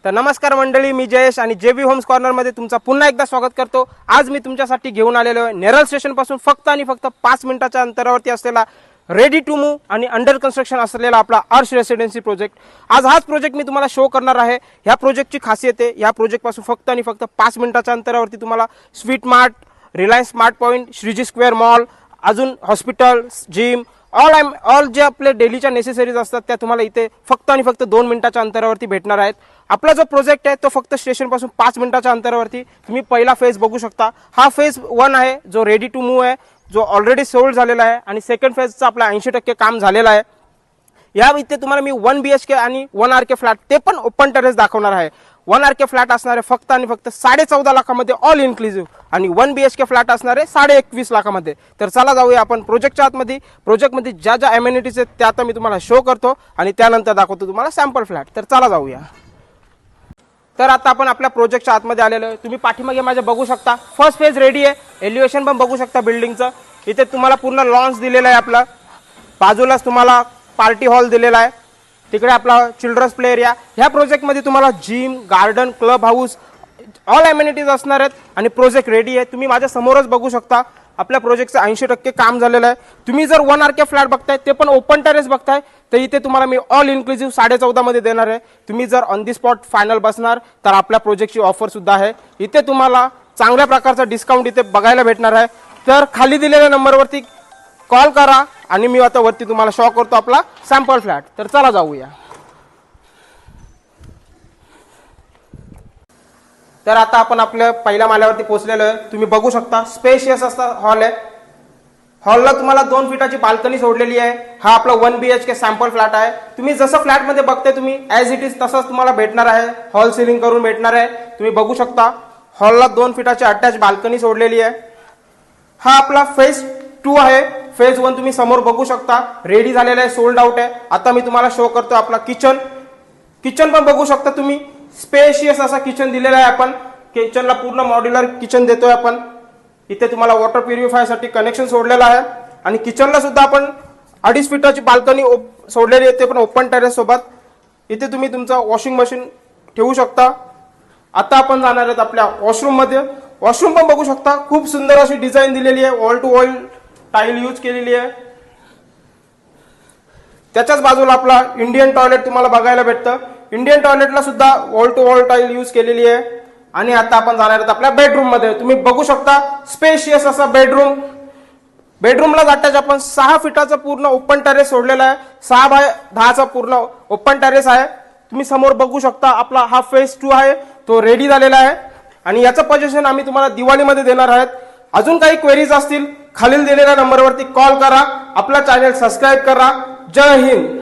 तर नमस्कार मंडळी, मी जयेश आणि जेबी होम्स कॉर्नर मध्ये तुमचा पुन्हा एकदा स्वागत करतो। आज मी तुमच्यासाठी घेऊन आलेलो आहे नेरळ स्टेशन पासून फक्त आणि फक्त 5 मिनिटाच्या अंतरावरती असलेला रेडी टू मूव आणि अंडर कन्स्ट्रक्शन असलेला आपला अर्श रेसिडेन्सी प्रोजेक्ट। आज हाच प्रोजेक्ट मी तुम्हाला शो करणार आहे। ह्या प्रोजेक्टची खासियत आहे, या प्रोजेक्ट पासून फक्त आणि फक्त 5 मिनिटाच्या अंतरावरती तुम्हाला sweet mart, Reliance smart point, Shreeji square mall, अजून हॉस्पिटल, जिम, ऑल जे आपले डेलीच्या नेसेसरीज असतात त्या तुम्हाला इथे फक्त आणि फक्त 2 मिनिटाच्या अंतरावरती भेटणार आहेत। आपला जो प्रोजेक्ट आहे तो फक्त स्टेशन पासून 5 मिनिटाच्या अंतरावरती तुम्ही पहिला फेज बघू शकता। हा फेज 1 आहे जो रेडी टू मूव आहे, जो ऑलरेडी सोल्ड झालेला आहे आणि सेकंड फेजचा आपला 80% काम झालेला आहे। या इथे तुम्हाला मी 1 BHK आणि 1 RK फ्लॅट ते पण ओपन टेरेस दाखवणार आहे। 1 RK फ्लॅट असणार आहे फक्त आणि फक्त 14.5 लाखामध्ये ऑल इन्क्लुसिव्ह आणि 1 BHK फ्लॅट असणार आहे 21.5 लाखामध्ये। तर चला जाऊया आपण प्रोजेक्टच्या आतमध्ये। प्रोजेक्टमध्ये ज्या ज्या अमेनिटीज आहेत त्या आता मी तुम्हाला शो करतो आणि त्यानंतर दाखवतो तुम्हाला सॅम्पल फ्लॅट। तर चला जाऊया। तर आता आपण आपल्या प्रोजेक्टच्या आतमध्ये आलेलो आहे। तुम्ही पाठीमागे माझे बघू शकता फर्स्ट फेज रेडी आहे। एलिव्हेशन पण बघू शकता बिल्डिंगचं। इथे तुम्हाला पूर्ण लॉन्स दिलेला आहे, आपला बाजूलाच तुम्हाला पार्टी हॉल दिलेला आहे, तिकडे आपला चिल्ड्रन्स प्ले एरिया। ह्या प्रोजेक्टमध्ये तुम्हाला gym, garden, club house all amenities असणार आहेत आणि प्रोजेक्ट रेडी आहे। तुम्ही माझ्या समोरच बघू शकता आपल्या प्रोजेक्टचं 80% काम झालेलं आहे। तुम्ही जर 1 RK फ्लॅट बघताय ते पण ओपन टेरेस बघताय तर इथे तुम्हाला मी ऑल इन्क्लुसिव्ह 14.5 मध्ये देणार आहे। तुम्ही जर ऑन दी स्पॉट फायनल बसणार तर आपल्या प्रोजेक्टची ऑफर सुद्धा आहे। इथे तुम्हाला चांगल्या प्रकारचा डिस्काउंट इथे बघायला भेटणार आहे। तर खाली दिलेल्या नंबरवरती कॉल करा आणि मी आता वरती तुम्हाला शो करतो आपला सॅम्पल फ्लॅट। तर चला जाऊया। तर आता आपण आपल्या पहिल्या माळ्यावरती पोहोचलेलो आहे। तुम्ही बघू शकता स्पेशियस असा हॉल आहे। हॉलला तुम्हाला 2 फीटाची बाल्कनी सोडलेली आहे। हा आपला 1 BHK सॅम्पल फ्लॅट आहे। तुम्ही जसं फ्लॅट मध्ये बघताय तुम्ही ॲज इट इज तसंच तुम्हाला भेटणार आहे। हॉल सिलिंग करून भेटणार आहे। तुम्ही बघू शकता हॉलला 2 फीटाची अटॅच बाल्कनी सोडलेली आहे। हा आपला फेज 2 आहे। फेज 1 तुम्ही समोर बघू शकता रेडी झालेला आहे, सोल्ड आउट आहे। आता मी तुम्हाला शो करतो आपला किचन। किचन पण बघू शकता तुम्ही, स्पेशियस असा किचन दिलेला आहे। आपण किचनला पूर्ण मॉड्युलर किचन देतोय आपण। इथे तुम्हाला वॉटर प्युरिफायर साठी कनेक्शन सोडलेलं आहे आणि किचनला सुद्धा आपण 2.5 फीटाची बाल्कनी सोडलेली आहे, ते पण ओपन टेरेस सोबत। इथे तुम्ही तुमचा वॉशिंग मशीन ठेवू शकता। आता आपण जाणार आहोत आपल्या वॉशरूम मध्ये। वॉशरूम पण बघू शकता खूप सुंदर अशी डिझाईन दिलेली आहे, wall to wall tile use केलेली आहे। त्याच्याच बाजूला आपला इंडियन टॉयलेट तुम्हाला बघायला भेटतं। इंडियन टॉयलेटला सुद्धा wall to wall tile use केलेली आहे। आणि आता आपण जाणार आहोत आपल्या बेडरूम मध्ये। तुम्ही बघू शकता स्पेशियस असा बेडरूम। बेडरूमला जाताच आपण 6 फीटाचा पूर्ण ओपन टेरेस सोडलेला आहे। 6 बाय 10चा पूर्ण ओपन टेरेस आहे। तुम्ही समोर बघू शकता आपला हा फेज 2 आहे, तो रेडी झालेला आहे आणि याचं पोझिशन आम्ही तुम्हाला दिवाळीमध्ये देणार आहोत। अजून काही क्वेरीज असतील खालील दिलेल्या नंबरवरती कॉल करा, आपला चॅनल सबस्क्राईब करा। जय हिंद।